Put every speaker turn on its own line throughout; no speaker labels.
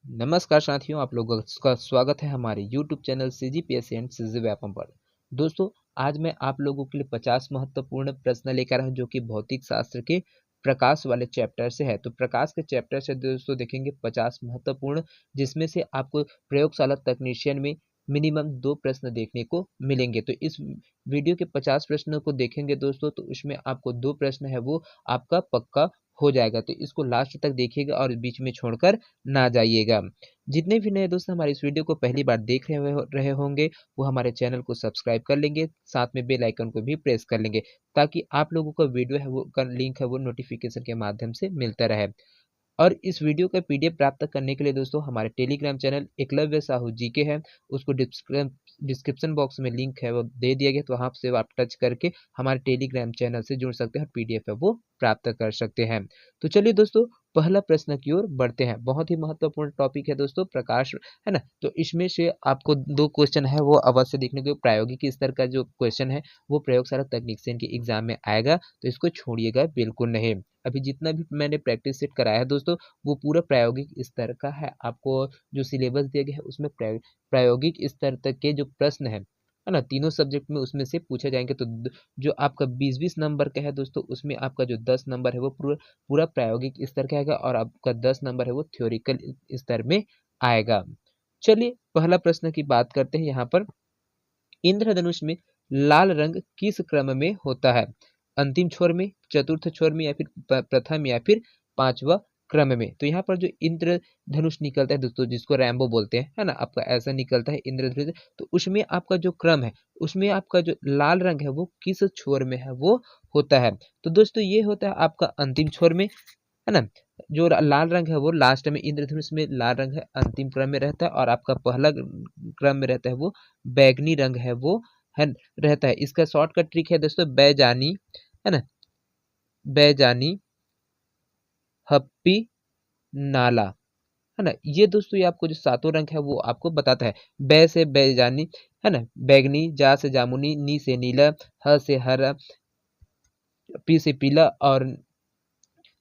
नमस्कार साथियों, आप लोगों का स्वागत है हमारे YouTube channel CGPSC and CG Vyapam पर। दोस्तों, आज मैं आप लोगों के लिए 50 महत्वपूर्ण प्रश्न लेकर आया हूं जो कि भौतिक शास्त्र के प्रकाश वाले चैप्टर से है। तो प्रकाश के चैप्टर से दोस्तों देखेंगे 50 महत्वपूर्ण, जिसमें से आपको प्रयोगशाला तकनीशियन में मिनिमम 2 प्रश्न देखने को मिलेंगे। तो इस वीडियो के 50 प्रश्नों को देखेंगे दोस्तों, तो उसमें आपको 2 प्रश्न है वो आपका पक्का हो जाएगा। तो इसको लास्ट तक देखिएगा और बीच में छोड़कर ना जाइएगा। जितने भी नए दोस्त हमारे इस वीडियो को पहली बार देख रहे होंगे, वो हमारे चैनल को सब्सक्राइब कर लेंगे, साथ में बेल आइकन को भी प्रेस कर लेंगे, ताकि आप लोगों को वीडियो है वो का लिंक है वो नोटिफिकेशन के माध्यम से मिलता रहे। और इस वीडियो का पीडीएफ प्राप्त करने के लिए दोस्तों हमारे Telegram channel Eklavya Sahu GK है, उसको डिस्क्रिप्शन बॉक्स में लिंक है वो दे दिया गया, तो वहाँ से आप टच करके हमारे टेलीग्राम चैनल से जुड़ सकते हैं और पीडीएफ है वो प्राप्त कर सकते हैं। तो चलिए दोस्तों, पहला प्रश्न की ओर बढ़ते हैं। बहुत ही महत्वपूर्ण टॉपिक है दोस्तों, प्रकाश है ना। तो इसमें से आपको 2 क्वेश्चन है वो अवश्य देखने को, प्रायोगिक स्तर का जो क्वेश्चन है वो प्रयोगशाला तकनीशियन के एग्जाम में आएगा, तो इसको छोड़िएगा बिल्कुल नहीं। अभी जितना भी मैंने प्रैक्टिस सेट कराया है दोस्तों, वो पूरा प्रायोगिक स्तर का है। आपको जो सिलेबस दिया गया है उसमें प्रायोगिक स्तर तक के जो प्रश्न है ना, तीनों सब्जेक्ट में उसमें से पूछे जाएंगे। तो जो आपका 20-20 नंबर का है दोस्तों, उसमें आपका जो 10 नंबर है वो पूरा पूरा प्रायोगिक स्तर का आएगा और आपका 10 नंबर है वो थ्योरिकल स्तर में आएगा। चलिए पहला प्रश्न की बात करते हैं। यहाँ पर इंद्रधनुष में लाल रंग किस क्रम में होता है? अंतिम छोर में, चतुर्थ छोर में, या फिर प्रथम, या फिर पांचवा क्रम में? तो यहाँ पर जो इंद्रधनुष निकलता है दोस्तों, जिसको रैम्बो बोलते हैं, है ना, आपका ऐसा निकलता है इंद्रधनुष। तो उसमें आपका जो क्रम है, उसमें आपका जो लाल रंग है वो किस छोर में है वो होता है? तो दोस्तों ये होता है आपका अंतिम छोर में, है ना। जो लाल रंग है वो लास्ट में, इंद्रधनुष में लाल रंग है अंतिम क्रम में रहता है, और आपका पहला क्रम में रहता है वो बैगनी रंग है वो है रहता है। इसका शॉर्टकट ट्रिक है दोस्तों बैजानी, है ना, बैजानी, हप्पी, नाला, है ना। ये दोस्तों ये आपको जो सातों रंग है वो आपको बताता है। बै से बैजानी, है ना, बैगनी, जा से जामुनी, नी से नीला, ह से हरा, पी से पीला, और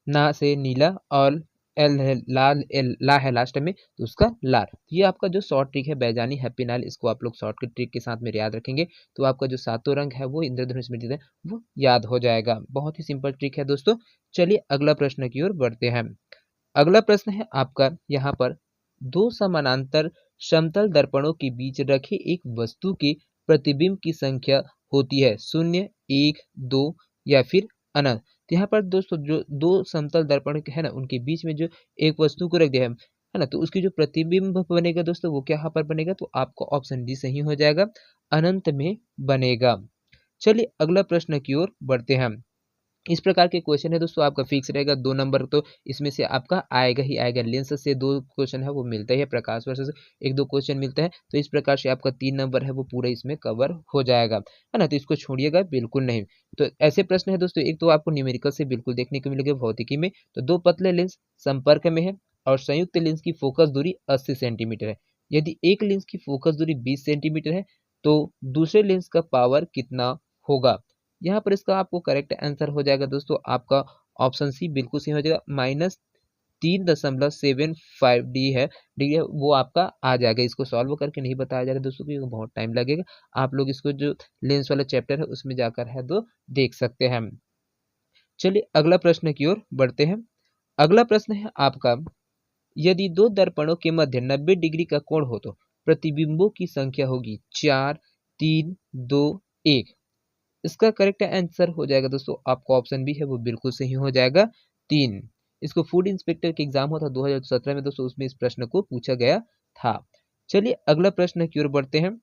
ना से नीला, और एल है लाल, एल ला है लास्ट में, तो उसका लाल। ये आपका जो शॉर्ट ट्रिक है बैजानी, हैप्पी नाल, इसको आप लोग शॉर्ट के ट्रिक के साथ में याद रखेंगे, तो आपका जो सातों रंग है वो इंद्रधनुष में है वो याद हो जाएगा। बहुत ही सिंपल ट्रिक है दोस्तों। चलिए अगला प्रश्न की ओर बढ़ते हैं। अगला प्रश्न है आपका यहाँ पर, 2 समानांतर समतल दर्पणों के बीच रखे एक वस्तु के प्रतिबिंब की संख्या होती है 0, 1, 2 या फिर अनंत। तो यहाँ पर दोस्तों जो 2 समतल दर्पण है ना, उनके बीच में जो एक वस्तु को रख दिया है ना, तो उसकी जो प्रतिबिंब बनेगा दोस्तों वो क्या यहाँ पर बनेगा? तो आपका ऑप्शन डी सही हो जाएगा, अनंत में बनेगा। चलिए अगला प्रश्न की ओर बढ़ते हैं। इस प्रकार के क्वेश्चन है दोस्तों, आपका फिक्स रहेगा 2 नंबर, तो इसमें से आपका आएगा ही आएगा। लेंस से 2 क्वेश्चन है वो मिलता ही है, प्रकाश वर्ष से 1-2 क्वेश्चन मिलता है, तो इस प्रकार से आपका 3 नंबर है वो पूरा इसमें कवर हो जाएगा, है ना। तो इसको छोड़िएगा बिल्कुल नहीं। तो ऐसे प्रश्न है दोस्तों, एक तो आपको न्यूमेरिकल से बिल्कुल देखने को मिलेगा भौतिकी में, तो 2 पतले लेंस संपर्क में है और संयुक्त लेंस की फोकस दूरी 80 सेंटीमीटर है। यदि एक लेंस की फोकस दूरी 20 सेंटीमीटर है तो दूसरे लेंस का पावर कितना होगा? यहाँ पर इसका आपको करेक्ट आंसर हो जाएगा दोस्तों आपका ऑप्शन सी बिल्कुल सही हो जाएगा, -3.75 डी है वो आपका आ जाएगा। इसको सॉल्व करके नहीं बताया जाएगा दोस्तों क्योंकि बहुत टाइम लगेगा। आप लोग इसको जो लेंस वाला चैप्टर है उसमें जाकर है तो देख सकते हैं। चलिए अगला प्रश्न की ओर बढ़ते हैं। अगला प्रश्न है आपका, यदि 2 दर्पणों के मध्य 90 डिग्री का कोण हो तो प्रतिबिंबों की संख्या होगी 4, 3, 2, 1। इसका करेक्ट आंसर हो जाएगा दोस्तों आपका ऑप्शन बी है वो बिल्कुल सही हो जाएगा, 3। इसको फूड इंस्पेक्टर के एग्जाम हुआ था 2017 में दोस्तों, उसमें इस प्रश्न को पूछा गया था। चलिए अगला प्रश्न की ओर बढ़ते हैं।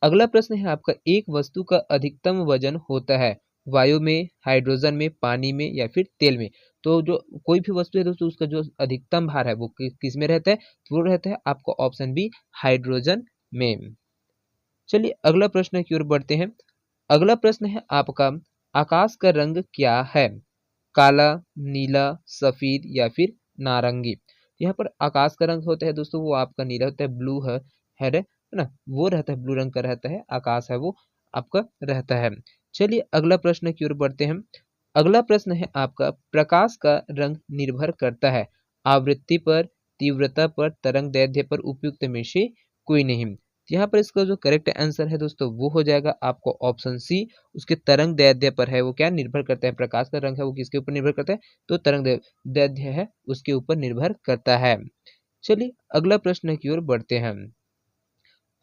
अगला प्रश्न है आपका, एक वस्तु का अधिकतम वजन होता है वायु में, हाइड्रोजन में, पानी में या फिर तेल में? तो जो कोई भी वस्तु है दोस्तों उसका जो अधिकतम भार है वो किस में रहता है? तो वो रहता है आपका ऑप्शन बी, हाइड्रोजन में। चलिए अगला प्रश्न की ओर बढ़ते हैं। अगला प्रश्न है आपका, आकाश का रंग क्या है? काला, नीला, सफेद या फिर नारंगी? यहाँ पर आकाश का रंग होता है दोस्तों वो आपका नीला होता है, ब्लू है ना, वो रहता है, ब्लू रंग का रहता है, आकाश है वो आपका रहता है। चलिए अगला प्रश्न की ओर बढ़ते हैं। अगला प्रश्न है आपका, प्रकाश का रंग निर्भर करता है आवृत्ति पर, तीव्रता पर, तरंग दैर्ध्य पर उपयुक्त में से कोई नहीं। तो यहाँ पर इसका जो करेक्ट आंसर है दोस्तों वो हो जाएगा आपको ऑप्शन सी, उसके तरंग दैर्ध्य पर है। वो क्या निर्भर करता है, प्रकाश का रंग है वो किसके ऊपर निर्भर करता है, तो तरंग दैर्ध्य है उसके ऊपर निर्भर करता है। चलिए अगला प्रश्न की ओर बढ़ते हैं।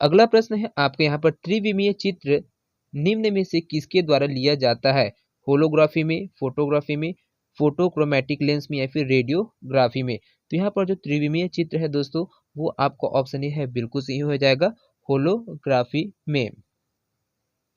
अगला प्रश्न है आपके यहाँ पर, त्रिविमीय चित्र निम्न में से किसके द्वारा लिया जाता है, होलोग्राफी में, फोटोग्राफी में, फोटोक्रोमैटिक लेंस में या फिर रेडियोग्राफी में। तो यहाँ पर जो त्रिविमीय चित्र है दोस्तों वो आपका ऑप्शन ए है, बिल्कुल सही हो जाएगा, होलोग्राफी में।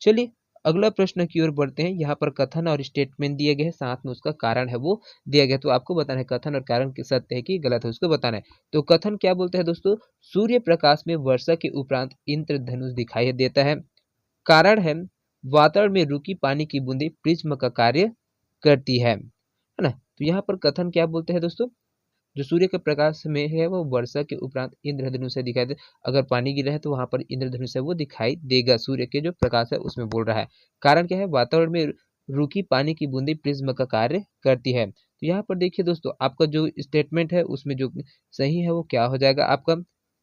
चलिए अगला प्रश्न की ओर बढ़ते हैं। यहाँ पर कथन और स्टेटमेंट दिए गए हैं, साथ में उसका कारण है वो दिया गया, तो आपको बताना है कथन और कारण कि सत्य है कि गलत है, उसको बताना है। तो कथन क्या बोलते हैं दोस्तों, सूर्य प्रकाश में वर्षा के उपरांत इंद्रधनुष दिखाई देता है। कारण है, वातावरण में रुकी पानी की बूंदें प्रिज्म का कार्य करती है ना। तो यहाँ पर कथन क्या बोलते हैं दोस्तों, जो सूर्य के प्रकाश में है वो वर्षा के उपरांत इंद्रधनुष से दिखाई दे, अगर पानी गिरा है तो वहां पर इंद्रधनुष है वो दिखाई देगा, सूर्य के जो प्रकाश है उसमें बोल रहा है। कारण क्या है, वातावरण में रुकी पानी की बूंदें प्रिज्म का कार्य करती है। तो यहाँ पर देखिए दोस्तों, आपका जो स्टेटमेंट है उसमें जो सही है वो क्या हो जाएगा, आपका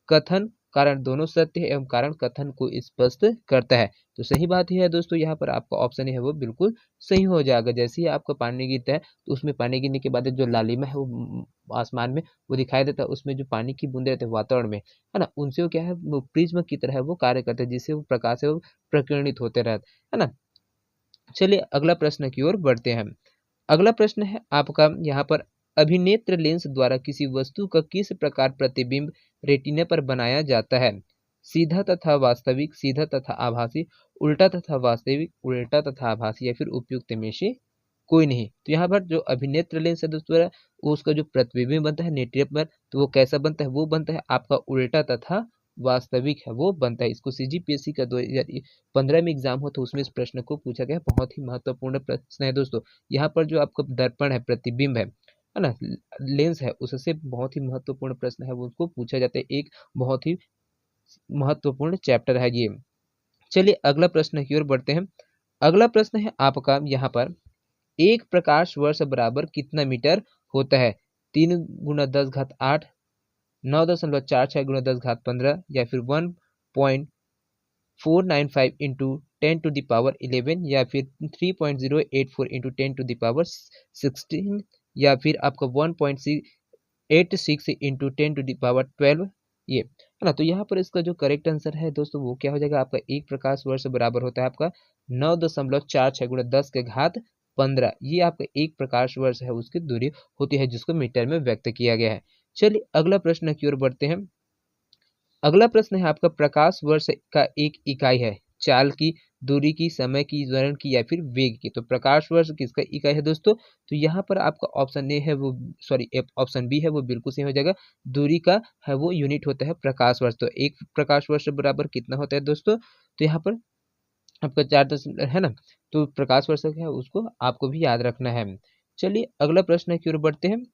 कथन कारण दोनों सत्य है एवं कारण कथन को स्पष्ट करता है। तो सही बात ही है दोस्तों, यहाँ पर आपका ऑप्शन है वो बिल्कुल सही हो जाएगा। जैसे ही आपका पानी गिरता है तो उसमें पानी गिरने के बाद जो लालिमा है वो आसमान में वो दिखाई देता है, उसमें जो पानी की बूंदे रहते हैं वातावरण में, है ना, उनसे वो क्या है, वो प्रिज्म की तरह वो कार्य करते हैं, जिससे वो प्रकाश है वो प्रकीर्णित होते रहते है ना। चलिए अगला प्रश्न की ओर बढ़ते हैं। अगला प्रश्न है आपका यहाँ पर, अभिनेत्र लेंस द्वारा किसी वस्तु का किस प्रकार प्रतिबिंब रेटिना पर बनाया जाता है, सीधा तथा वास्तविक, सीधा तथा आभासी, उल्टा तथा वास्तविक, उल्टा तथा आभासी या फिर उपयुक्त में से कोई नहीं। तो यहाँ पर जो अभिनेत्र लेंस है दोस्तों वो उसका जो प्रतिबिंब बनता है नेत्रिय पर, तो वो कैसा बनता है, वो बनता है आपका उल्टा तथा वास्तविक है वो बनता है। इसको सीजीपीएससी का 2015 में एग्जाम हो तो उसमें इस प्रश्न को पूछा गया, बहुत ही महत्वपूर्ण प्रश्न है दोस्तों। यहाँ पर जो आपका दर्पण है, प्रतिबिंब है ना, लेंस है, उससे बहुत ही महत्वपूर्ण प्रश्न है वो उसको पूछा जाता है, एक बहुत ही महत्वपूर्ण चैप्टर है ये। चलिए अगला प्रश्न की ओर बढ़ते हैं। अगला प्रश्न है आपका यहाँ पर, एक प्रकाश वर्ष बराबर कितना मीटर होता है, 3 × 10⁸, 9.46 × 10⁻15 या फिर 1.495 इंटू 10⁻11 या फिर 3.084 इंटू 10⁻16 या फिर आपका 1.86 इंटू 10⁻12, ये है ना। तो यहाँ पर इसका जो करेक्ट आंसर है दोस्तों वो क्या हो जाएगा, आपका एक प्रकाश वर्ष बराबर होता है आपका 9.46 × 10⁻15, ये आपका एक प्रकाश वर्ष है उसकी दूरी होती है, जिसको मीटर में व्यक्त किया गया है। चलिए अगला प्रश्न की ओर बढ़ते हैं। अगला प्रश्न है आपका, प्रकाश वर्ष का एक इकाई है, चाल की, दूरी की, समय की, त्वरण की या फिर वेग की। तो प्रकाश वर्ष किसका इकाई है दोस्तों, तो यहाँ पर आपका ऑप्शन ए है वो, सॉरी ऑप्शन बी है वो बिल्कुल सही हो जाएगा, दूरी का है वो यूनिट होता है प्रकाश वर्ष। तो एक प्रकाश वर्ष बराबर कितना होता है दोस्तों, तो यहाँ पर आपका 4 है ना, तो प्रकाश वर्ष है उसको आपको भी याद रखना है। चलिए अगला प्रश्न की ओर बढ़ते हैं।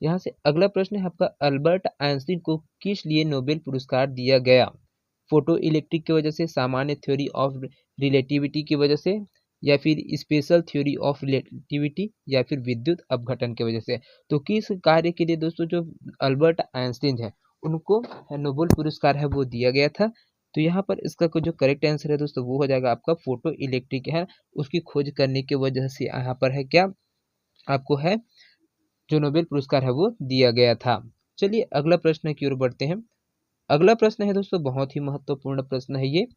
यहाँ से अगला प्रश्न है आपका, अल्बर्ट आइंस्टीन को किस लिए नोबेल पुरस्कार दिया गया, फोटो इलेक्ट्रिक की वजह से, सामान्य थ्योरी ऑफ रिलेटिविटी की वजह से या फिर स्पेशल थ्योरी ऑफ रिलेटिविटी या फिर विद्युत अपघटन की वजह से। तो किस कार्य के लिए दोस्तों जो अल्बर्ट आइंस्टीन है उनको नोबेल पुरस्कार है वो दिया गया था। तो यहाँ पर इसका जो करेक्ट आंसर है दोस्तों वो हो जाएगा आपका फोटो इलेक्ट्रिक है, उसकी खोज करने की वजह से यहाँ पर है क्या, आपको है जो नोबेल पुरस्कार है वो दिया गया था। चलिए अगला प्रश्न की ओर बढ़ते हैं। अगला प्रश्न है दोस्तों बहुत ही महत्वपूर्ण प्रश्न है ये,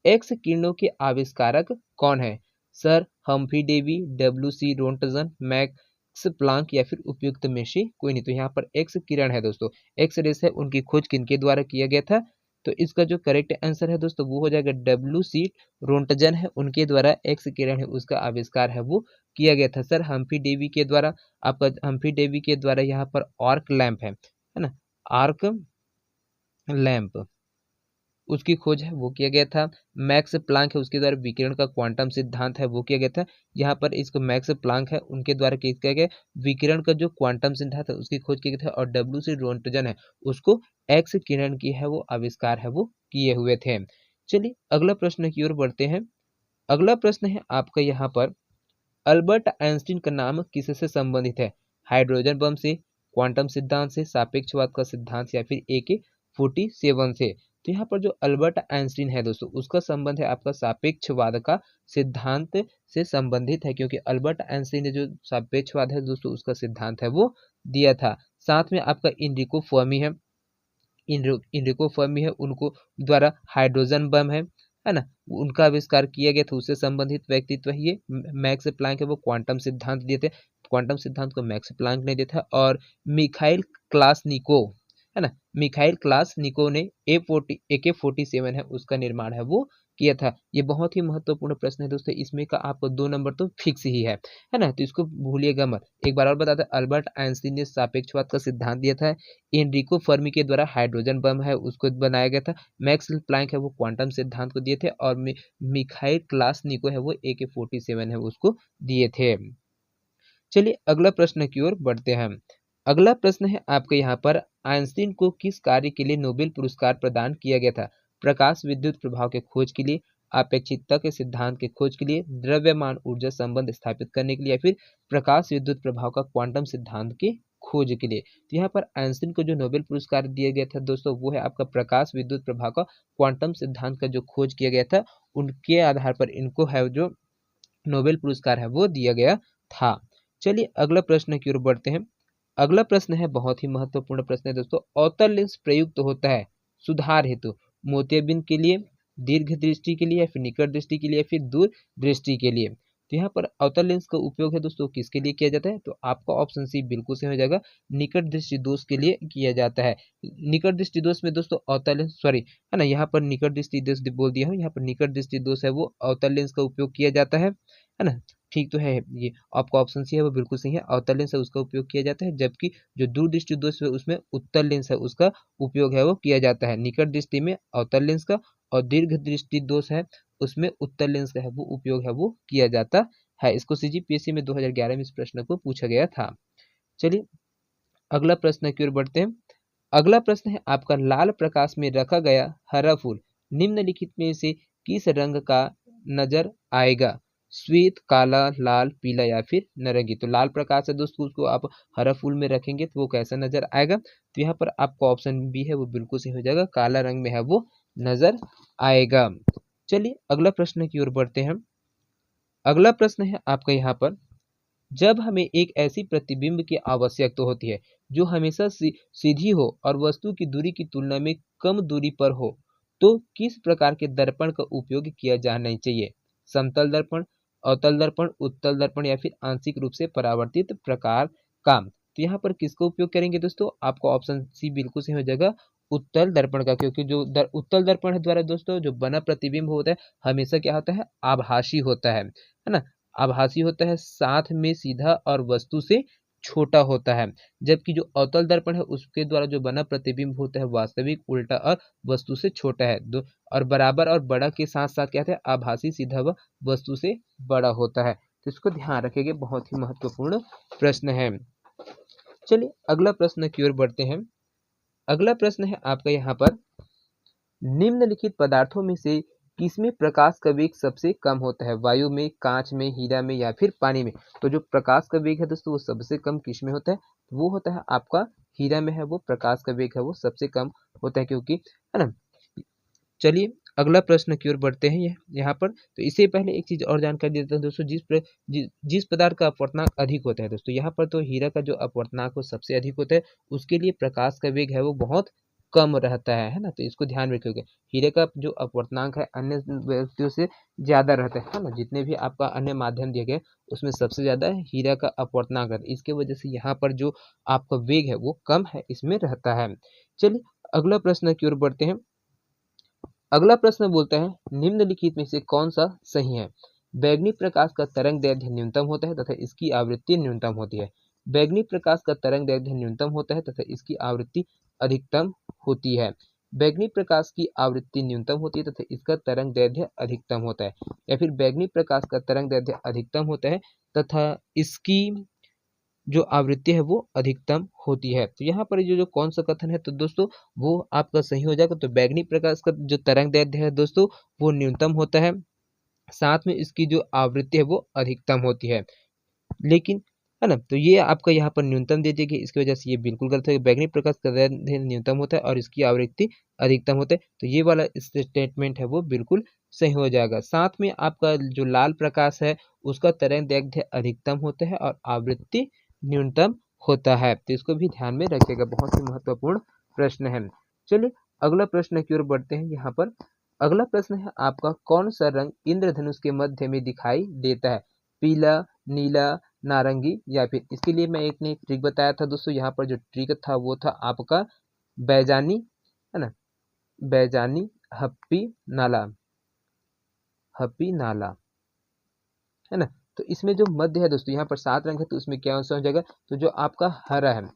एक्स किरणों के आविष्कारक कौन है, Sir Humphry Davy, W C. Roentgen, Max Planck या फिर उपयुक्त में से कोई नहीं। तो यहाँ पर एक्स किरण है दोस्तों, एक्स रेस है, उनकी खोज किनके द्वारा किया गया था, तो इसका जो करेक्ट आंसर है दोस्तों वो हो जाएगा डब्ल्यू.सी. रोंटगन है, उनके द्वारा एक्स किरण है उसका आविष्कार है वो किया गया था। सर हम्फ्री डेवी के द्वारा, आपका हम्फ्री डेवी के द्वारा यहाँ पर आर्क लैंप है ना, आर्क लैंप उसकी खोज है वो किया गया था। मैक्स प्लांक है उसके द्वारा विकिरण का क्वांटम सिद्धांत है वो किया गया था। यहाँ पर इसको मैक्स प्लांक है उनके द्वारा किया गया विकिरण का जो क्वांटम सिद्धांत है उसकी खोज किया गया था, और डब्ल्यू.सी. रोंटगन है उसको एक्स किरण की है वो आविष्कार है वो किए हुए थे। चलिए अगला प्रश्न की ओर बढ़ते हैं। अगला प्रश्न है आपका यहाँ पर, अल्बर्ट आइंस्टीन का नाम किससे संबंधित है, हाइड्रोजन बम से, क्वांटम सिद्धांत से, सापेक्षवाद का सिद्धांत या फिर AK-47 से। तो यहाँ पर जो अल्बर्ट आइंस्टीन है दोस्तों, उसका संबंध है आपका सापेक्षवाद का सिद्धांत से संबंधित है, क्योंकि अल्बर्ट आइंस्टीन ने जो सापेक्षवाद है दोस्तों उसका सिद्धांत है वो दिया था। साथ में आपका इनरिको फर्मी है, इनरिको फर्मी है, उनको द्वारा हाइड्रोजन बम है ना, उनका आविष्कार किया गया था, उससे संबंधित व्यक्तित्व है ये। मैक्स प्लैंक है, वो क्वांटम सिद्धांत दिए थे, क्वांटम सिद्धांत को मैक्स प्लैंक ने दिया था। और मिखाइल क्लासनिको है ना, मिखाइल क्लासनिको ने AK-47 है उसका निर्माण है वो किया था। ये बहुत ही महत्वपूर्ण प्रश्न है दोस्तों, इसमें का आपको 2 नंबर तो फिक्स ही है ना, तो इसको भूलिएगा मत। एक बार और बताते हैं, अल्बर्ट आइंस्टीन ने सापेक्षवाद का सिद्धांत दिया था, एनरिको फर्मी के द्वारा हाइड्रोजन बम है उसको बनाया गया था, मैक्स प्लैंक है वो क्वांटम सिद्धांत को दिए थे, और मिखाइल क्लासनिको है वो AK-47 है उसको दिए थे। चलिए अगला प्रश्न की ओर बढ़ते हैं। अगला प्रश्न है आपके यहाँ पर, आइंस्टीन को किस कार्य के लिए नोबेल पुरस्कार प्रदान किया गया था? प्रकाश विद्युत प्रभाव के खोज के लिए, अपेक्षितता के सिद्धांत के खोज के लिए, द्रव्यमान ऊर्जा संबंध स्थापित करने के लिए, या फिर प्रकाश विद्युत प्रभाव का क्वांटम सिद्धांत के खोज के लिए। तो यहाँ पर आइंस्टीन को जो नोबेल पुरस्कार दिया गया था दोस्तों, वो है आपका प्रकाश विद्युत प्रभाव का क्वांटम सिद्धांत का जो खोज किया गया था, उनके आधार पर इनको है जो नोबेल पुरस्कार है वो दिया गया था। चलिए अगला प्रश्न की ओर बढ़ते हैं। अगला प्रश्न है बहुत ही महत्वपूर्ण प्रश्न है दोस्तों, अवतल लेंस प्रयुक्त होता है सुधार हेतु मोतियाबिंद के लिए, दीर्घ दृष्टि के लिए, या फिर निकट दृष्टि के लिए, या फिर दूर दृष्टि के लिए। तो यहाँ पर अवतल लेंस का उपयोग है दोस्तों किसके लिए किया जाता है? तो आपका ऑप्शन सी बिल्कुल सही हो जाएगा, निकट दृष्टि दोष के लिए किया जाता है। निकट दृष्टि दोष में दोस्तों अवतल लेंस, सॉरी है ना, यहाँ पर निकट दृष्टि दोष बोल दिया हूँ, यहाँ पर निकट दृष्टि दोष है वो अवतल लेंस का उपयोग किया जाता है ना। ठीक तो है, ये आपका ऑप्शन सी है वो बिल्कुल सही है, अवतल लेंस है उसका उपयोग किया जाता है, जबकि जो दूरदृष्टि दोष है उसमें उत्तल लेंस है उसका उपयोग है वो किया जाता है। निकट दृष्टि में अवतल लेंस का, और दीर्घ दृष्टि दोष है उसमें उत्तल लेंस का है वो उपयोग है वो किया जाता है। इसको CGPSC में 2011 में इस प्रश्न को पूछा गया था। चलिए अगला प्रश्न की ओर बढ़ते हैं। अगला प्रश्न है आपका, लाल प्रकाश में रखा गया हरा फूल निम्नलिखित में से किस रंग का नजर आएगा? श्वेत, काला, लाल, पीला, या फिर नारंगी। तो लाल प्रकाश है दोस्तों, उसको आप हरा फूल में रखेंगे तो वो कैसा नजर आएगा? तो यहाँ पर आपका ऑप्शन बी है वो बिल्कुल सही हो जाएगा, काला रंग में है वो नजर आएगा। चलिए अगला प्रश्न की ओर बढ़ते हैं। अगला प्रश्न है आपका यहाँ पर, जब हमें एक ऐसी प्रतिबिंब की आवश्यकता होती है जो हमेशा सीधी हो और वस्तु की दूरी की तुलना में कम दूरी पर हो, तो किस प्रकार के दर्पण का उपयोग किया जाना चाहिए? समतल दर्पण, अवतल दर्पण, उत्तल दर्पण, या फिर आंशिक रूप से परावर्तित प्रकार का। तो यहाँ पर किसका उपयोग करेंगे दोस्तों? आपका ऑप्शन सी बिल्कुल सही हो जाएगा, उत्तल दर्पण का, क्योंकि जो उत्तल दर्पण द्वारा दोस्तों जो बना प्रतिबिंब होता है हमेशा क्या होता है? आभासी होता है ना, आभासी होता है, साथ में सीधा और वस्तु से छोटा होता है। जबकि जो अवतल दर्पण है उसके द्वारा जो बना प्रतिबिंब होता है वास्तविक, उल्टा और वस्तु से छोटा है। दो और बराबर और बड़ा के साथ साथ क्या है? आभासी, सीधा व वस्तु से बड़ा होता है। तो इसको ध्यान रखिएगा, बहुत ही महत्वपूर्ण प्रश्न है। चलिए अगला प्रश्न की ओर बढ़ते हैं। अगला प्रश्न है आपका यहाँ पर, निम्नलिखित पदार्थों में से किसमें प्रकाश का वेग सबसे कम होता है? वायु में, कांच में, हीरा में, या फिर पानी में। तो जो प्रकाश का वेग है दोस्तों वो सबसे कम किस में होता है? वो होता है आपका हीरा में है वो प्रकाश का वेग है वो सबसे कम होता है, क्योंकि है ना। चलिए अगला प्रश्न की ओर बढ़ते हैं यहाँ पर। तो इससे पहले एक चीज और जानकारी देता हूँ दोस्तों, जिस पदार्थ का अपवर्तनांक अधिक होता है दोस्तों, यहाँ पर तो हीरा का जो अपवर्तनांक वो सबसे अधिक होता है, उसके लिए प्रकाश का वेग है वो बहुत कम रहता है ना, तो इसको ध्यान में रखिएगा। हीरे का जो अपवर्तनांक है अन्य व्यक्तियों से ज्यादा रहता है ना, जितने भी आपका अन्य माध्यम दिए गए उसमें सबसे ज्यादा हीरा का अपवर्तनांक है, इसके वजह से यहाँ पर जो आपका वेग है वो कम है इसमें रहता है। चलिए अगला प्रश्न की ओर बढ़ते हैं। अगला प्रश्न बोलता है, निम्नलिखित में से कौन सा सही है? बैगनी प्रकाश का तरंग दैर्घ्य न्यूनतम होता है तथा इसकी आवृत्ति न्यूनतम होती है। बैगनी प्रकाश का तरंग दैर्घ्य न्यूनतम होता है तथा इसकी आवृत्ति अधिकतम होती है। बैगनी प्रकाश की आवृत्ति न्यूनतम होती है तथा इसका तरंग दैर्घ्य अधिकतम होता है। या फिर बैगनी प्रकाश का तरंग दैर्घ्य अधिकतम होता है तथा इसकी जो आवृत्ति है वो अधिकतम होती है। तो यहाँ पर जो कौन सा कथन है तो दोस्तों वो आपका सही हो जाएगा। तो बैगनी प्रकाश का जो तरंग दैर्घ्य है दोस्तों वो न्यूनतम होता है, साथ में इसकी जो आवृत्ति है वो अधिकतम होती है। लेकिन है ना। तो ये आपका यहाँ पर न्यूनतम दे दिया गया, इसकी वजह से ये बिल्कुल गलत है। बैंगनी प्रकाश का तरंगदैर्घ्य न्यूनतम होता है और इसकी आवृत्ति अधिकतम होता है, तो ये वाला स्टेटमेंट है वो बिल्कुल सही हो जाएगा। साथ में आपका जो लाल प्रकाश है उसका तरंगदैर्घ्य अधिकतम होता है और आवृत्ति न्यूनतम होता है, तो इसको भी ध्यान में रखिएगा, बहुत ही महत्वपूर्ण प्रश्न है। चलिए अगला प्रश्न की ओर बढ़ते हैं। यहाँ पर अगला प्रश्न है आपका, कौन सा रंग इंद्रधनुष के मध्य में दिखाई देता है? पीला, नीला, नारंगी या फिर? इसके लिए मैं एक ने ट्रिक बताया था दोस्तों, यहाँ पर जो ट्रिक था वो था आपका बैजानी, है ना, बैजानी हप्पी नाला, हप्पी नाला, है ना। तो इसमें जो मध्य है दोस्तों, यहाँ पर 7 रंग है, तो उसमें क्या आंसर हो जाएगा? तो जो आपका हरा है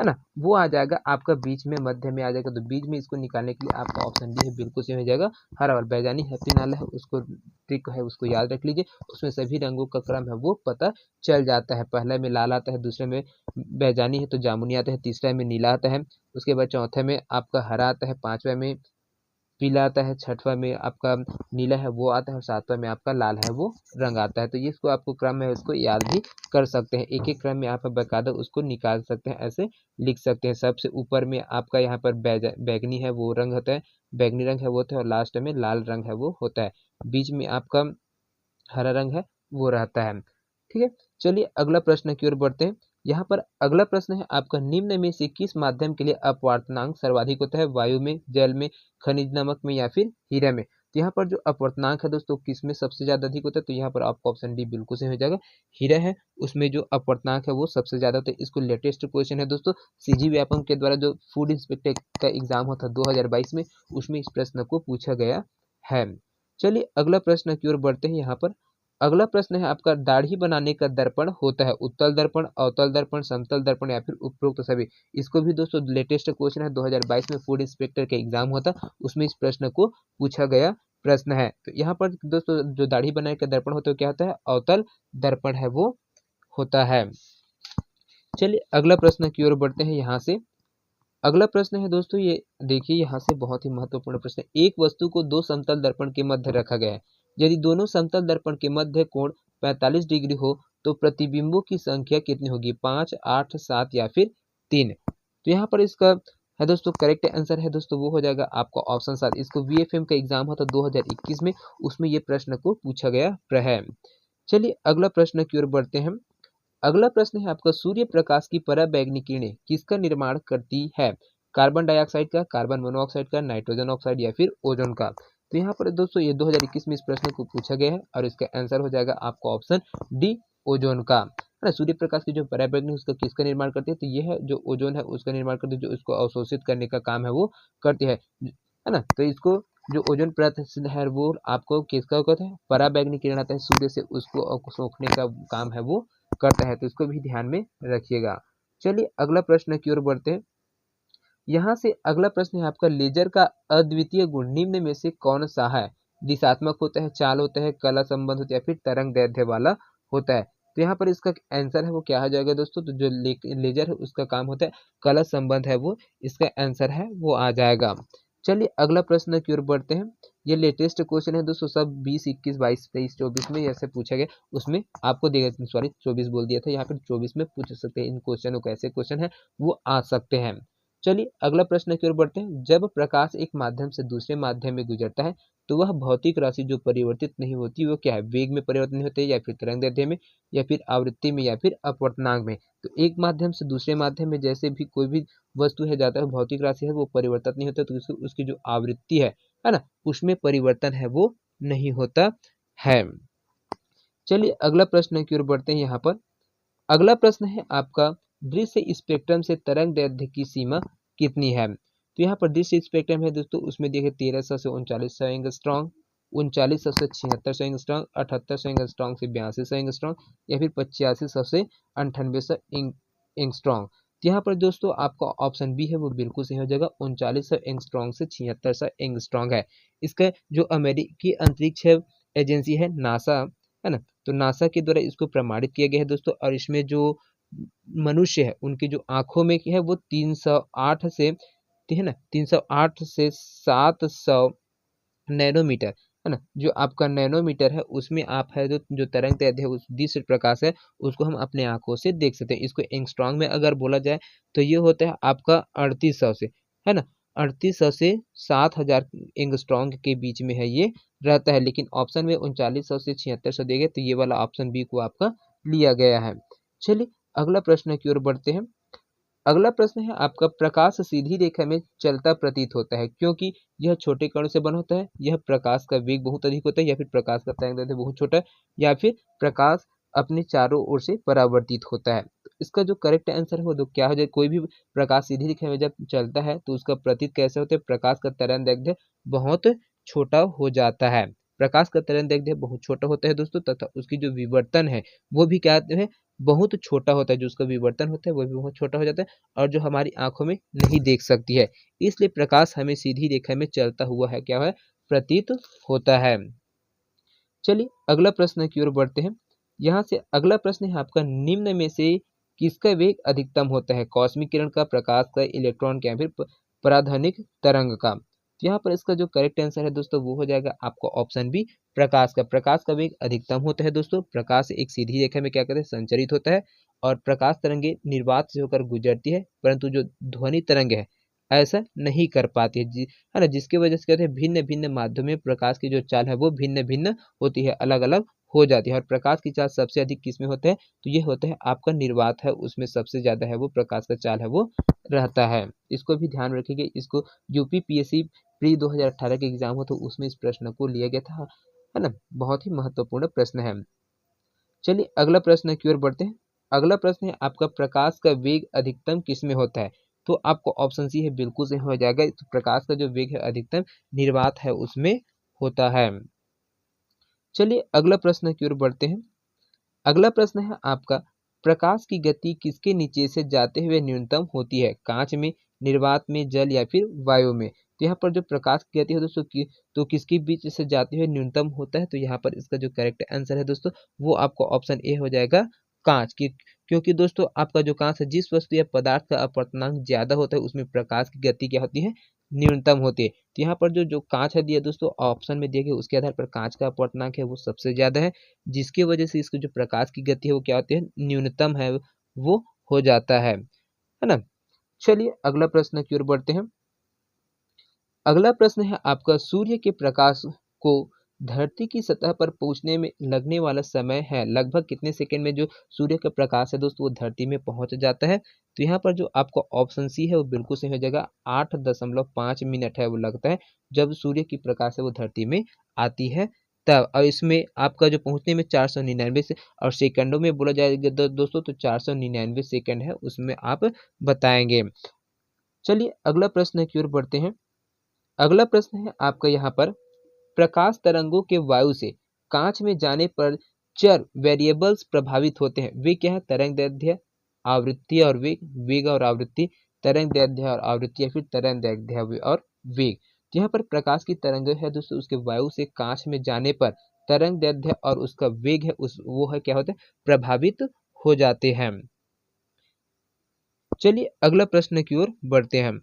ना, वो आ जाएगा आपका बीच में, मध्य में आ जाएगा। तो बीच में इसको निकालने के लिए आपका ऑप्शन डी है, बिल्कुल सही हो जाएगा हरा। और बैजानी हैप्पी नाला है, उसको ट्रिक है उसको याद रख लीजिए, उसमें सभी रंगों का क्रम है वो पता चल जाता है। पहले में लाल आता है, दूसरे में बैजानी है तो जामुनी आता है, तीसरे में नीला आता है, उसके बाद चौथे में आपका हरा आता है, पांचवा में पीला आता है, छठवां में आपका नीला है वो आता है, और सातवां में आपका लाल है वो रंग आता है। तो ये इसको आपको क्रम है उसको याद भी कर सकते हैं, एक एक क्रम में आप बाकायदा उसको निकाल सकते हैं, ऐसे लिख सकते हैं। सबसे ऊपर में आपका यहाँ पर बैगनी है वो रंग होता है, बैगनी रंग है वो होता है, और लास्ट में लाल रंग है वो होता है, बीच में आपका हरा रंग है वो रहता है। ठीक है, चलिए अगला प्रश्न की ओर बढ़ते हैं। यहाँ पर अगला प्रश्न है आपका, निम्न में से किस माध्यम के लिए अपवर्तनांक सर्वाधिक होता है? वायु में, जल में, खनिज नमक में या फिर हीरा में? तो यहाँ पर जो अपवर्तनांक है दोस्तों किस में सबसे ज्यादा अधिक होता है? तो यहाँ पर आपका ऑप्शन डी बिल्कुल सही हो जाएगा, हीरा है उसमें जो अपवर्तनांक है वो सबसे ज्यादा होता है। इसको लेटेस्ट क्वेश्चन है दोस्तों, सीजी व्यापम के द्वारा जो फूड इंस्पेक्टर का एग्जाम होता है 2022 में, उसमें इस प्रश्न को पूछा गया है। चलिए अगला प्रश्न की ओर बढ़ते हैं। यहाँ पर अगला प्रश्न है आपका, दाढ़ी बनाने का दर्पण होता है उत्तल दर्पण, अवतल दर्पण, समतल दर्पण या फिर उपरोक्त सभी? इसको भी दोस्तों लेटेस्ट क्वेश्चन है, 2022 में फूड इंस्पेक्टर का एग्जाम होता, उसमें इस प्रश्न को पूछा गया प्रश्न है। तो यहाँ पर दोस्तों जो दाढ़ी बनाने का दर्पण होता है क्या होता है? अवतल दर्पण है वो होता है। चलिए अगला प्रश्न की ओर बढ़ते हैं। यहाँ से अगला प्रश्न है दोस्तों, ये देखिए यहाँ से बहुत ही महत्वपूर्ण प्रश्न है। एक वस्तु को दो समतल दर्पण के मध्य रखा गया है, यदि दोनों समतल दर्पण के मध्य कोण 45 डिग्री हो तो प्रतिबिंबों की संख्या कितनी होगी? 5, 8, 7 या फिर 3? तो यहाँ पर इसका है दोस्तों करेक्ट आंसर है दोस्तों वो हो जाएगा आपका ऑप्शन 7। इसको वीएफएम का एग्जाम होता 2021 में, उसमें ये प्रश्न को पूछा गया है। चलिए अगला प्रश्न की ओर बढ़ते हैं। अगला प्रश्न है आपका, सूर्य प्रकाश की पराबैंगनी किरणें किसका निर्माण करती है? कार्बन डाइऑक्साइड का, कार्बन मोनोऑक्साइड का, नाइट्रोजन ऑक्साइड या फिर ओजोन का? तो यहाँ पर दोस्तों ये 2021 में इस प्रश्न को पूछा गया है और इसका आंसर हो जाएगा आपका ऑप्शन डी, ओजोन का, है ना। सूर्य प्रकाश की जो पराबैंगनी उसका किसका निर्माण करती है? तो ये है जो ओजोन है उसका निर्माण करती है, जो इसको अवशोषित करने का काम है वो करती है ना। तो इसको जो ओजोन परत है वो आपको किसका होता है? पराबैंगनी किरण आता है सूर्य से, उसको सोखने का काम है वो करता है, तो इसको भी ध्यान में रखिएगा। चलिए अगला प्रश्न की ओर बढ़ते हैं। यहाँ से अगला प्रश्न है आपका, लेजर का अद्वितीय गुण निम्न में से कौन सा है? दिशात्मक होता है, चाल होता है, कला संबंध होता है या फिर तरंग दैर्ध्य वाला होता है? तो यहाँ पर इसका आंसर है वो क्या आ जाएगा दोस्तों? तो जो लेजर है उसका काम होता है कला संबंध है वो इसका आंसर है वो आ जाएगा। चलिए अगला प्रश्न की ओर बढ़ते हैं। ये लेटेस्ट क्वेश्चन है दोस्तों, सब 20, 21, 22, 23, 24 में जैसे पूछा गया उसमें आपको देगा, सॉरी 24 बोल दिया था, यहाँ पर 24 में पूछ सकते हैं इन क्वेश्चनों को, ऐसे क्वेश्चन है वो आ सकते हैं। चलिए अगला प्रश्न की ओर बढ़ते हैं। जब प्रकाश एक माध्यम से दूसरे माध्यम में गुजरता है तो वह भौतिक राशि जो परिवर्तित नहीं होती वो क्या है? वेग में परिवर्तन नहीं होते, या फिर तरंगदैर्ध्य में, या फिर आवृत्ति में, या फिर अपवर्तनांक में? तो एक माध्यम से दूसरे माध्यम में जैसे भी कोई भी वस्तु है जाता है, भौतिक राशि है वो परिवर्तित नहीं होता, तो उसकी जो आवृत्ति है ना, उसमें परिवर्तन है वो नहीं होता है। चलिए अगला प्रश्न की ओर बढ़ते हैं। यहाँ पर अगला प्रश्न है आपका, दृश्य स्पेक्ट्रम से तरंग दैर्ध्य की सीमा कितनी है? तो यहाँ पर दृश्य स्पेक्ट्रम है दोस्तों, उसमें देखिए 1300 से 3900 एंगस्ट्रॉन्ग, 3900 से 7600 एंगस्ट्रॉन्ग, 7800 एंगस्ट्रॉन्ग से 8200 एंगस्ट्रॉन्ग, या फिर 8500 से 9800 एंगस्ट्रॉन्ग? तो यहाँ पर दोस्तों आपका ऑप्शन बी है वो बिल्कुल सही हो जाएगा, 3900 एंगस्ट्रॉन्ग से 7600 एंगस्ट्रॉन्ग है। इसका जो अमेरिकी अंतरिक्ष एजेंसी है नासा, है ना, तो नासा के द्वारा इसको प्रमाणित किया गया है दोस्तों। और इसमें जो मनुष्य है उनकी जो आंखों में है वो 308 से, ठीक है ना, 308 से 700 नैनोमीटर है ना, जो आपका नैनोमीटर है उसमें आप है जो तरंग दैर्ध्य है उस दिश प्रकाश है उसको हम अपने आंखों से देख सकते हैं। इसको एंगस्ट्रॉन्ग में अगर बोला जाए तो ये होता है आपका 3800 से, है ना, 3800 से 7000 एंगस्ट्रॉन्ग के बीच में है ये रहता है। लेकिन ऑप्शन में 3900 से 7600 दिए गए, तो ये वाला ऑप्शन बी को आपका लिया गया है। चलिए अगला प्रश्न की ओर बढ़ते हैं। अगला प्रश्न है आपका, प्रकाश सीधी रेखा में चलता प्रतीत होता है क्योंकि यह छोटे कण से बना होता है, यह प्रकाश का वेग बहुत अधिक होता है, या फिर प्रकाश का तरंगदैर्ध्य बहुत छोटा है, या फिर प्रकाश अपने चारों ओर से परावर्तित होता है। तो इसका जो करेक्ट आंसर है वो तो क्या हो जाए, कोई भी प्रकाश सीधी रेखा में जब चलता है तो उसका प्रतीत कैसे होता है, प्रकाश का तरंगदैर्ध्य बहुत छोटा हो जाता है। प्रकाश का तरंगदैर्ध्य बहुत छोटा होता है दोस्तों, तथा उसकी जो विवर्तन है वो भी क्या है, बहुत छोटा होता है। जो उसका विवर्तन होता है वो भी बहुत छोटा हो जाता है और जो हमारी आंखों में नहीं देख सकती है। इसलिए प्रकाश हमें सीधी रेखा में चलता हुआ है क्या है, प्रतीत होता है। चलिए अगला प्रश्न की ओर बढ़ते हैं। यहाँ से अगला प्रश्न है आपका, निम्न में से किसका वेग अधिकतम होता है, कॉस्मिक किरण का, प्रकाश का, इलेक्ट्रॉन का, या फिर पराध्वनिक तरंग का। तो यहाँ पर इसका जो करेक्ट आंसर है दोस्तों वो हो जाएगा आपका ऑप्शन बी, प्रकाश का। प्रकाश का वेग अधिकतम होता है दोस्तों। प्रकाश एक सीधी रेखा में क्या करते हैं, संचरित होता है और प्रकाश तरंगे निर्वात से होकर गुजरती है, परंतु जो ध्वनि तरंग है ऐसा नहीं कर पाती है, है ना, जिसकी वजह से कहते हैं भिन्न भिन्न माध्यम में प्रकाश की जो चाल है वो भिन्न भिन्न होती है, अलग अलग हो जाती है। और प्रकाश की चाल सबसे अधिक किसमें होते हैं, तो ये होता है आपका निर्वात है, उसमें सबसे ज्यादा है वो प्रकाश का चाल है वो रहता है। इसको भी ध्यान रखिएगा। इसको यूपी पीएससी प्री 2018 के एग्जाम हो तो उसमें इस प्रश्न को लिया गया था, है ना, बहुत ही महत्वपूर्ण प्रश्न है। चलिए अगला प्रश्न की ओर बढ़ते हैं। अगला प्रश्न है आपका, प्रकाश का वेग अधिकतम किसमें होता है। तो आपको ऑप्शन सी है बिल्कुल सही हो जाएगा। तो प्रकाश का जो वेग है अधिकतम निर्वात है उसमें होता है। चलिए अगला प्रश्न की ओर बढ़ते हैं। अगला प्रश्न है आपका, प्रकाश की गति किसके नीचे से जाते हुए न्यूनतम होती है, कांच में, निर्वात में, जल या फिर वायु में। तो यहाँ पर जो प्रकाश की गति है दोस्तों की तो किसके बीच से जाते हुए न्यूनतम होता है, तो यहाँ पर इसका जो करेक्ट आंसर है दोस्तों वो आपको ऑप्शन ए हो जाएगा, कांच की। क्योंकि दोस्तों आपका जो कांच है, जिस वस्तु या पदार्थ का अपवर्तनांक ज्यादा होता है उसमें प्रकाश की गति क्या होती है, न्यूनतम होती है। तो यहाँ पर जो जो कांच है दिया दोस्तों ऑप्शन में दिया गया उसके आधार पर कांच का अपवर्तनांक है वो सबसे ज्यादा है, जिसकी वजह से इसकी जो प्रकाश की गति है वो क्या होती है, न्यूनतम है वो हो जाता है ना। चलिए अगला प्रश्न की ओर बढ़ते हैं। अगला प्रश्न है आपका, सूर्य के प्रकाश को धरती की सतह पर पहुंचने में लगने वाला समय है लगभग कितने सेकंड में जो सूर्य का प्रकाश है दोस्तों वो धरती में पहुंच जाता है। तो यहाँ पर जो आपका ऑप्शन सी है वो बिल्कुल सही हो जाएगा, 8.5 मिनट है वो लगता है जब सूर्य की प्रकाश है वो धरती में आती है तब। और इसमें आपका जो पहुंचने में 499 से और सेकंडों में बोला जाएगा दोस्तों तो 499 सेकंड है उसमें आप बताएंगे। चलिए अगला प्रश्न की ओर बढ़ते हैं। अगला प्रश्न है आपका यहाँ पर, प्रकाश तरंगों के वायु से कांच में जाने पर चर वेरिएबल्स प्रभावित होते हैं, वे क्या है, तरंग दैर्ध्य, आवृत्ति और वेग, वेग और आवृत्ति, तरंग दैर्ध्य और आवृत्ति, या फिर तरंग दैर्ध्य और वेग। तो यहाँ पर प्रकाश की तरंग है दोस्तों उसके वायु से कांच में जाने पर तरंग दैर्ध्य और उसका वेग है उस वो है क्या होता है, प्रभावित हो जाते हैं। चलिए अगला प्रश्न की ओर बढ़ते हैं।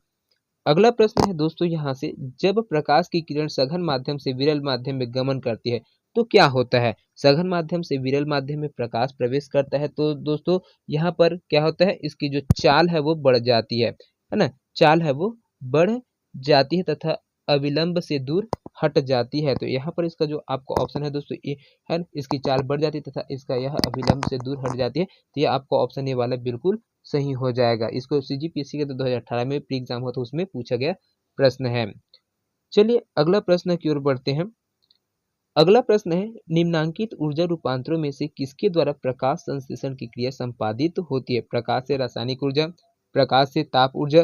अगला प्रश्न है दोस्तों यहाँ से, जब प्रकाश की किरण सघन माध्यम से विरल माध्यम में गमन करती है तो क्या होता है, सघन माध्यम से विरल माध्यम में प्रकाश प्रवेश करता है तो दोस्तों यहाँ पर क्या होता है, इसकी जो चाल है वो बढ़ जाती है ना, चाल है वो बढ़ जाती है तथा अविलंब से दूर हट जाती है। तो यहाँ पर इसका जो आपको ऑप्शन है दोस्तों ये है, इसकी चाल बढ़ जाती है तथा इसका यह अविलंब से दूर हट जाती है। तो ये आपको ऑप्शन ए वाला बिल्कुल सही हो जाएगा। इसको सीजीपीएससी के 2018 में प्री एग्जाम हुआ था उसमें पूछा गया प्रश्न है। चलिए अगला प्रश्न की ओर बढ़ते हैं। अगला प्रश्न है, निम्नांकित ऊर्जा रूपांतरों में से किसके द्वारा प्रकाश संश्लेषण की क्रिया संपादित होती है, प्रकाश से रासायनिक ऊर्जा, प्रकाश से ताप ऊर्जा,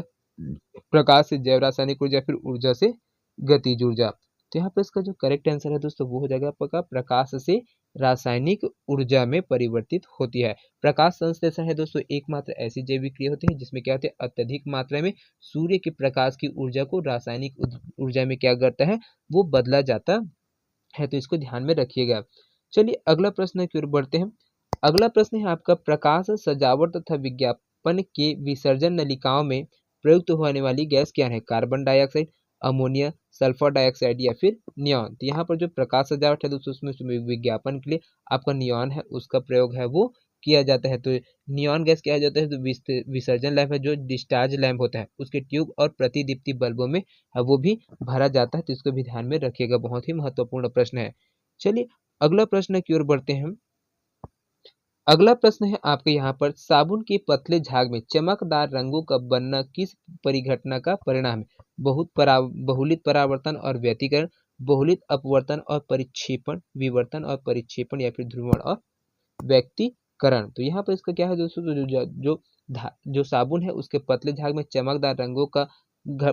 प्रकाश से जैव रासायनिक ऊर्जा, फिर ऊर्जा से गतिज ऊर्जा। तो यहाँ पर इसका जो करेक्ट आंसर है दोस्तों वो हो जाएगा आपका प्रकाश से रासायनिक ऊर्जा में परिवर्तित होती है। प्रकाश संश्लेषण है दोस्तों एकमात्र ऐसी जैविक क्रिया होती है जिसमें क्या होता है, अत्यधिक मात्रा में सूर्य के प्रकाश की ऊर्जा को रासायनिक ऊर्जा में क्या करता है, वो बदला जाता है। तो इसको ध्यान में रखिएगा। चलिए अगला प्रश्न की ओर बढ़ते हैं। अगला प्रश्न है आपका, प्रकाश सजावट तथा विज्ञापन के विसर्जन नलिकाओं में प्रयुक्त होने वाली गैस क्या है, carbon dioxide, ammonia, sulphur dioxide या फिर नियॉन। तो यहाँ पर जो प्रकाश सजावट है दोस्तों उसमें विज्ञापन के लिए आपका नियॉन है उसका प्रयोग है वो किया जाता है। तो नियॉन गैस क्या जाता है, तो विसर्जन लैंप है जो डिस्चार्ज लैंप होता है उसके ट्यूब और प्रतिदीप्ति बल्बों में वो भी भरा जाता है। तो इसको भी ध्यान में रखिएगा, बहुत ही महत्वपूर्ण प्रश्न है। चलिए अगला प्रश्न की ओर बढ़ते हैं हम। अगला प्रश्न है आपके यहाँ पर, साबुन के पतले झाग में चमकदार रंगों का बनना किस परिघटना का परिणाम है? बहुलित परावर्तन और व्यतिकरण, बहुलित अपवर्तन और परिक्षेपण, विवर्तन और परिक्षेपण या फिर ध्रुवण और व्यक्तीकरण। तो यहाँ पर इसका क्या है दोस्तों, जो साबुन है उसके पतले झाग में चमकदार रंगों का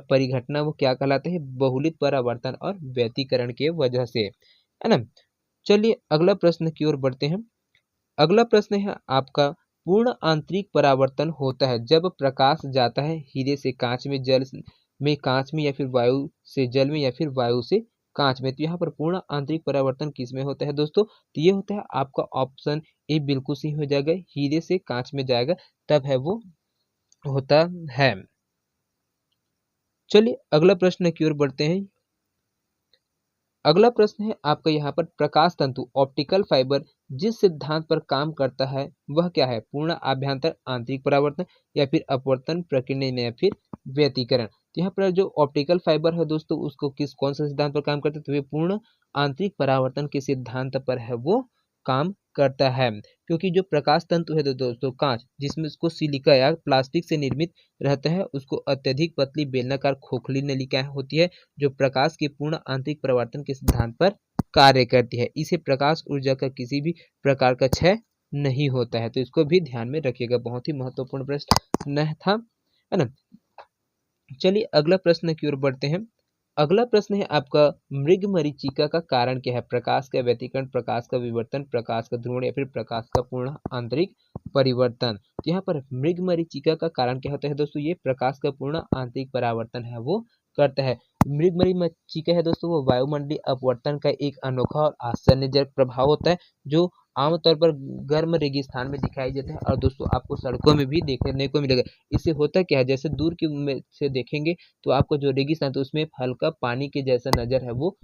परिघटना वो क्या कहलाते हैं? बहुलित परावर्तन और व्यतिकरण के वजह से, है ना। चलिए अगला प्रश्न की ओर बढ़ते हैं। अगला प्रश्न है आपका, पूर्ण आंतरिक परावर्तन होता है जब प्रकाश जाता है हीरे से कांच में, जल में कांच में, या फिर वायु से जल में, या फिर वायु से कांच में। तो यहाँ पर पूर्ण आंतरिक परावर्तन किस में होता है दोस्तों? तो ये होता है आपका ऑप्शन ए बिल्कुल सही हो जाएगा, हीरे से कांच में जाएगा तब है वो होता है। चलिए अगला प्रश्न की ओर बढ़ते हैं। अगला प्रश्न है आपका यहाँ पर, प्रकाश तंतु ऑप्टिकल फाइबर जिस सिद्धांत पर काम करता है वह क्या है? पूर्ण आभ्यंतर आंतरिक परावर्तन या फिर अपवर्तन प्रकीर्णन या फिर व्यतिकरण। तो यहाँ पर जो ऑप्टिकल फाइबर है दोस्तों उसको कौन सा सिद्धांत पर काम करता है? तो ये पूर्ण आंतरिक परावर्तन के सिद्धांत पर है वो काम करता है। क्योंकि जो प्रकाश तंतु है दोस्तों कांच, जिसमें उसको सिलिका या प्लास्टिक से निर्मित रहता है, उसको अत्यधिक पतली बेलनाकार खोखली नलिका होती है जो प्रकाश के पूर्ण आंतरिक परावर्तन के सिद्धांत पर कार्य करती है। इसे प्रकाश ऊर्जा का किसी भी प्रकार का क्षय नहीं होता है। तो इसको भी ध्यान में रखिएगा, बहुत ही महत्वपूर्ण प्रश्न था, है ना। चलिए अगला प्रश्न की ओर बढ़ते हैं। अगला प्रश्न है आपका, मृगमरीचिका का कारण क्या है? प्रकाश का व्यतिकरण, प्रकाश का विवर्तन, प्रकाश का ध्रुवण या फिर प्रकाश का पूर्ण आंतरिक परिवर्तन। तो यहाँ पर मृगमरीचिका का कारण क्या होता है दोस्तों? ये प्रकाश का पूर्ण आंतरिक परावर्तन है वो करता है। मृगमरीचिका है दोस्तों वो वायुमंडलीय अपवर्तन का एक अनोखा और आश्चर्यजनक प्रभाव होता है जो आमतौर पर गर्म रेगिस्तान में दिखाई देता है और दोस्तों आपको सड़कों में भी देखने को मिलेगा। इससे होता क्या है, जैसे दूर की में से देखेंगे तो आपको जो रेगिस्तान तो उसमें हल्का पानी के जैसा नजर है वो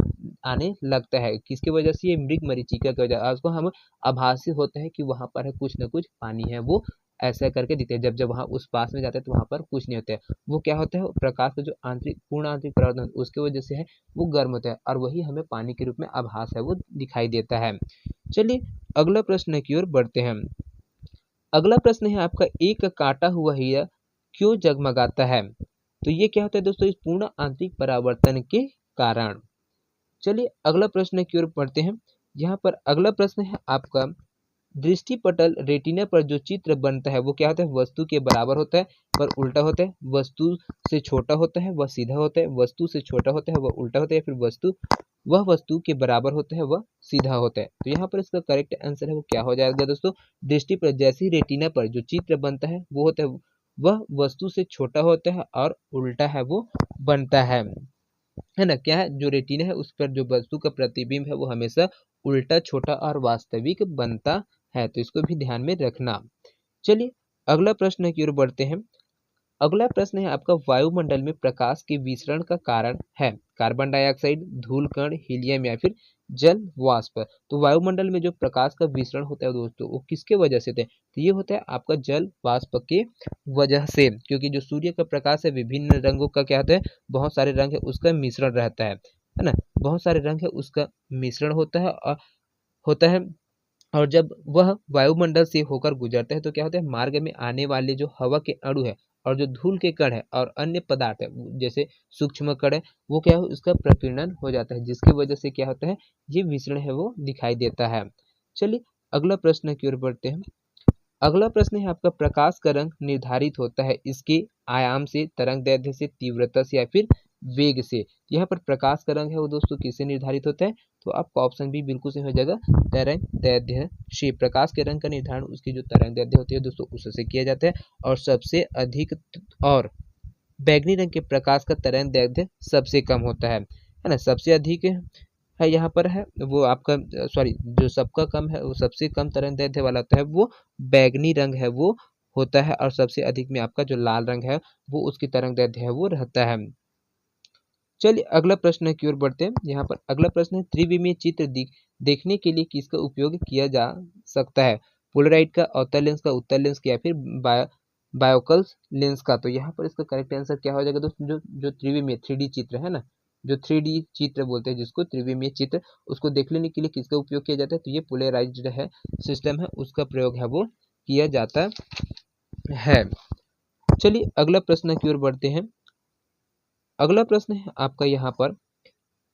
आने लगता है। किसकी वजह से? ये मृगमरीचिका की वजह। उसको हम आभासी होता है कि वहां पर है कुछ न कुछ पानी है वो ऐसा करके दिखते हैं। जब जब वहां उस पास में जाते हैं तो वहां पर कुछ नहीं होता है। वो क्या होता है, प्रकाश का जो आंतरिक पूर्ण आंतरिक परावर्तन उसकी वजह से है वो गर्म होता है और वही हमें पानी के रूप में आभास है वो दिखाई देता है। चलिए अगला प्रश्न की ओर बढ़ते हैं। अगला प्रश्न है आपका, एक काटा हुआ हीरा क्यों जगमगाता है? तो ये क्या होता है दोस्तों? इस पूर्ण आंतरिक परावर्तन के कारण। चलिए अगला प्रश्न की ओर बढ़ते हैं। यहाँ पर अगला प्रश्न है आपका, दृष्टिपटल रेटिना पर जो चित्र बनता है वो क्या होता है? वस्तु के बराबर होता है पर उल्टा होता है, वस्तु से छोटा होता है वह सीधा होता है, वस्तु से छोटा होता है वह उल्टा होता है, या फिर वह वस्तु के बराबर होता है वह सीधा होता है। तो यहाँ पर इसका करेक्ट आंसर है वो क्या हो जाएगा दोस्तों? दृष्टि पर जैसे ही रेटिना पर जो चित्र बनता है वो होता है वह वस्तु से छोटा होता है और उल्टा है वो बनता है ना। क्या है, जो रेटिना है उस पर जो वस्तु का प्रतिबिंब है वो हमेशा उल्टा, छोटा और वास्तविक बनता है। तो इसको भी ध्यान में रखना। चलिए अगला प्रश्न की ओर बढ़ते हैं। अगला प्रश्न है आपका, वायुमंडल में प्रकाश के विसरण का कारण है कार्बन डाइऑक्साइड, धूल कण, हीलियम या फिर जल वाष्प। तो वायुमंडल में जो प्रकाश का विसरण होता है दोस्तों वो किसके वजह से होता है? तो ये होता है आपका जल वाष्प के वजह से, क्योंकि जो सूर्य का प्रकाश है विभिन्न रंगों का क्या होता है, बहुत सारे रंग है उसका मिश्रण रहता है ना। बहुत सारे रंग है उसका मिश्रण होता है और जब वह वायुमंडल से होकर गुजरता है तो क्या होता है, मार्ग में आने वाले जो हवा के अणु है और जो धूल के कण है और अन्य पदार्थ है जैसे सूक्ष्म कण है वो क्या है उसका प्रकीर्णन हो जाता है, जिसकी वजह से क्या होता है, ये विसरण है वो दिखाई देता है। चलिए अगला प्रश्न की ओर बढ़ते हैं। अगला प्रश्न है आपका, प्रकाश का रंग निर्धारित होता है इसके आयाम से, तरंगदैर्घ्य से, तीव्रता से या फिर वेग से। यहाँ पर प्रकाश का रंग है वो दोस्तों किससे निर्धारित होता है? तो आपका ऑप्शन भी बिल्कुल सही हो जाएगा, तरंगदैर्घ्य से। प्रकाश के रंग का निर्धारण उसकी जो तरंगदैर्घ्य होती है दोस्तों उससे किया जाता है और सबसे अधिक और बैगनी रंग के प्रकाश का तरंगदैर्घ्य सबसे कम होता है ना। सबसे अधिक है यहाँ पर है वो आपका सॉरी जो सबका कम है वो सबसे कम तरंगदैर्घ्य वाला होता है वो बैगनी रंग है वो होता है और सबसे अधिक में आपका जो लाल रंग है वो उसकी तरंगदैर्घ्य है वो रहता है। चलिए अगला प्रश्न की ओर बढ़ते हैं। यहाँ पर अगला प्रश्न है, त्रिविमीय चित्र देखने के लिए किसका उपयोग किया जा सकता है? पोलराइड का, अवतल लेंस का, उत्तल लेंस का, या फिर बायोकल्स लेंस का। तो यहाँ पर इसका करेक्ट आंसर क्या हो जाएगा दोस्तों? जो त्रिविमीय 3D चित्र है ना, जो 3D चित्र बोलते हैं जिसको, त्रिविमीय चित्र, उसको देख लेने के लिए किसका उपयोग किया जाता है? तो ये पोलराइज्ड है सिस्टम है, उसका प्रयोग है वो किया जाता है। चलिए अगला प्रश्न की ओर बढ़ते हैं। अगला प्रश्न है आपका यहाँ पर,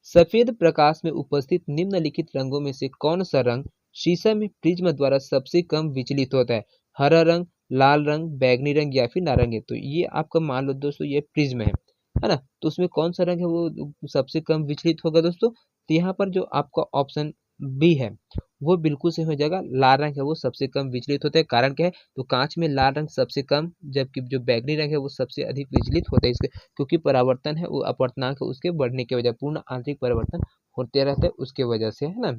सफेद प्रकाश में उपस्थित निम्नलिखित रंगों में से कौन सा रंग शीशा में प्रिज्म द्वारा सबसे कम विचलित होता है? हरा रंग, लाल रंग, बैंगनी रंग, या फिर नारंगी। तो ये आपका मान लो दोस्तों ये प्रिज्म है ना, तो उसमें कौन सा रंग है वो सबसे कम विचलित होगा दोस्तों? तो यहाँ पर जो आपका ऑप्शन बी है वो बिल्कुल सही हो जाएगा। लाल रंग है वो सबसे कम विचलित होता है। कारण क्या है? तो कांच में लाल रंग सबसे कम, जबकि जो बैंगनी रंग है वो सबसे अधिक विचलित होता है इसके, क्योंकि परावर्तन है वो अपवर्तनांक है उसके बढ़ने की वजह, पूर्ण आंतरिक परिवर्तन होते रहते हैं उसके वजह से, है ना।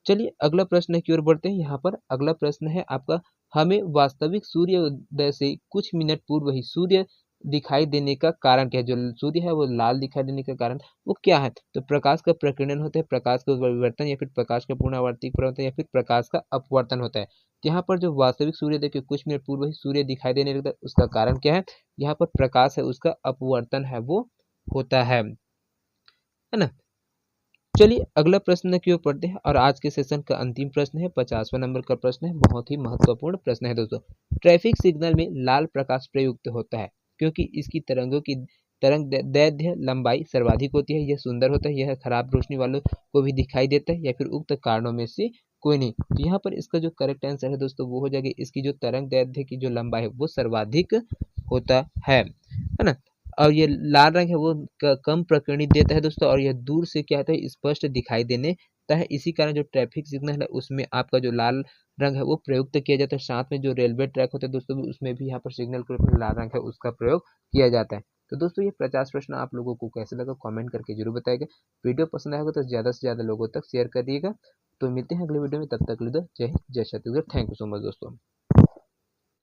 चलिए अगला प्रश्न की ओर बढ़ते हैं। यहाँ पर अगला प्रश्न है आपका, हमें वास्तविक सूर्योदय से कुछ मिनट पूर्व ही सूर्य दिखाई देने का कारण क्या है? जो सूर्य है वो लाल दिखाई देने का कारण वो क्या है? तो प्रकाश का प्रकीर्णन होता है, प्रकाश का विवर्तन, या फिर प्रकाश का पूर्ण आवर्ती परिवर्तन, या फिर प्रकाश का अपवर्तन होता है। यहाँ पर जो वास्तविक सूर्योदय के कुछ मिनट पूर्व ही सूर्य दिखाई देने लगता है, उसका कारण क्या है? यहाँ पर प्रकाश है उसका अपवर्तन है वो होता है ना। चलिए अगला प्रश्न की ओर पढ़ते हैं, और आज के सेशन का अंतिम प्रश्न है, 50वां नंबर का प्रश्न है, बहुत ही महत्वपूर्ण प्रश्न है दोस्तों। ट्रैफिक सिग्नल में लाल प्रकाश प्रयुक्त होता है क्योंकि इसकी तरंगों की तरंग दैर्ध्य लंबाई सर्वाधिक होती है, यह सुंदर होता है, यह खराब रोशनी वालों को भी दिखाई देता है, या फिर उक्त कारणों में से कोई नहीं। तो यहाँ पर इसका जो करेक्ट आंसर है दोस्तों वो हो जाएगा, इसकी जो तरंग दैर्ध्य की जो लंबाई है वो सर्वाधिक होता है ना। और ये लाल रंग है वो कम प्रकीर्णित देता है दोस्तों, और यह दूर से क्या होता है? स्पष्ट दिखाई देने देता है। इसी कारण जो ट्रैफिक सिग्नल है उसमें आपका जो लाल रंग है वो प्रयुक्त किया जाता है। साथ में जो रेलवे ट्रैक होते हैं दोस्तों उसमें भी यहाँ पर सिग्नल के रूप में लाल रंग है उसका प्रयोग किया जाता है। तो दोस्तों ये 50 प्रश्न आप लोगों को कैसे लगा कमेंट करके जरूर बताइएगा। वीडियो पसंद आएगा तो ज़्यादा से ज़्यादा लोगों तक शेयर करिएगा। तो मिलते हैं अगले वीडियो में, तब तक के लिए जय हिंद जय Chhattisgarh. Thank you so much दोस्तों।